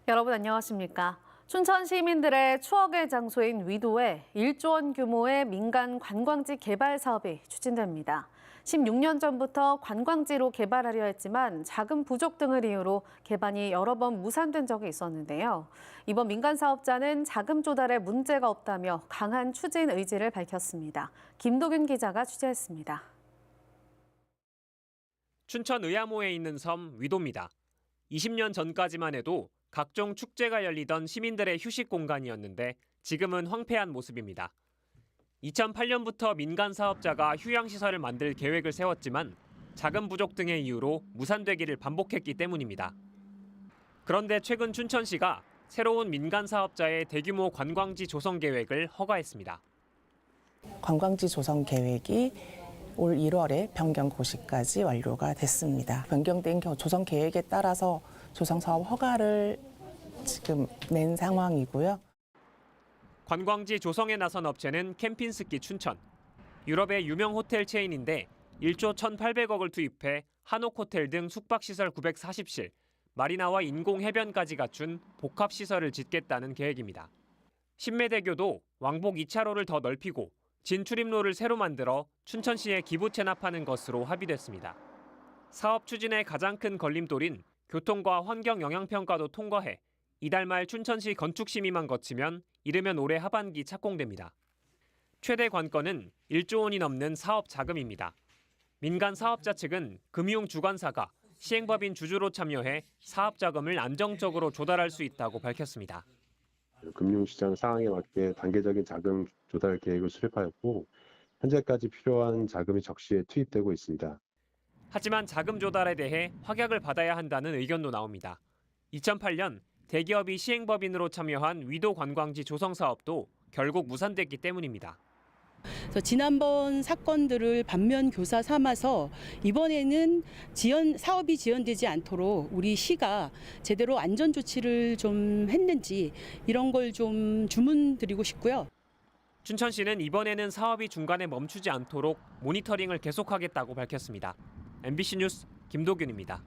여러분 안녕하십니까? 춘천 시민들의 추억의 장소인 위도에 1조 원 규모의 민간 관광지 개발 사업이 추진됩니다. 16년 전부터 관광지로 개발하려 했지만 자금 부족 등을 이유로 개발이 여러 번 무산된 적이 있었는데요. 이번 민간 사업자는 자금 조달에 문제가 없다며 강한 추진 의지를 밝혔습니다. 김도균 기자가 취재했습니다. 춘천 의암호에 있는 섬 위도입니다. 20년 전까지만 해도 각종 축제가 열리던 시민들의 휴식 공간이었는데 지금은 황폐한 모습입니다. 2008년부터 민간 사업자가 휴양시설을 만들 계획을 세웠지만 자금 부족 등의 이유로 무산되기를 반복했기 때문입니다. 그런데 최근 춘천시가 새로운 민간 사업자의 대규모 관광지 조성 계획을 허가했습니다. 관광지 조성 계획이 올 1월에 변경 고시까지 완료가 됐습니다. 변경된 조성 계획에 따라서 조성 사업 허가를 지금 낸 상황이고요. 관광지 조성에 나선 업체는 캠핑스키 춘천. 유럽의 유명 호텔 체인인데 1조 1,800억을 투입해 한옥호텔 등 숙박시설 940실, 마리나와 인공해변까지 갖춘 복합시설을 짓겠다는 계획입니다. 신매대교도 왕복 2차로를 더 넓히고 진출입로를 새로 만들어 춘천시에 기부 체납하는 것으로 합의됐습니다. 사업 추진의 가장 큰 걸림돌인 교통과 환경 영향평가도 통과해 이달 말 춘천시 건축심의만 거치면 이르면 올해 하반기 착공됩니다. 최대 관건은 1조 원이 넘는 사업 자금입니다. 민간 사업자 측은 금융주관사가 시행법인 주주로 참여해 사업 자금을 안정적으로 조달할 수 있다고 밝혔습니다. 금융시장 상황에 맞게 단계적인 자금 조달 계획을 수립하였고 현재까지 필요한 자금이 적시에 투입되고 있습니다. 하지만 자금 조달에 대해 확약을 받아야 한다는 의견도 나옵니다. 2008년 대기업이 시행법인으로 참여한 위도 관광지 조성 사업도 결국 무산됐기 때문입니다. 그래서 지난번 사건들을 반면 교사 삼아서 이번에는 사업이 지연되지 않도록 우리 시가 제대로 안전 조치를 좀 했는지 이런 걸 좀 주문드리고 싶고요. 춘천시는 이번에는 사업이 중간에 멈추지 않도록 모니터링을 계속하겠다고 밝혔습니다. MBC 뉴스 김도균입니다.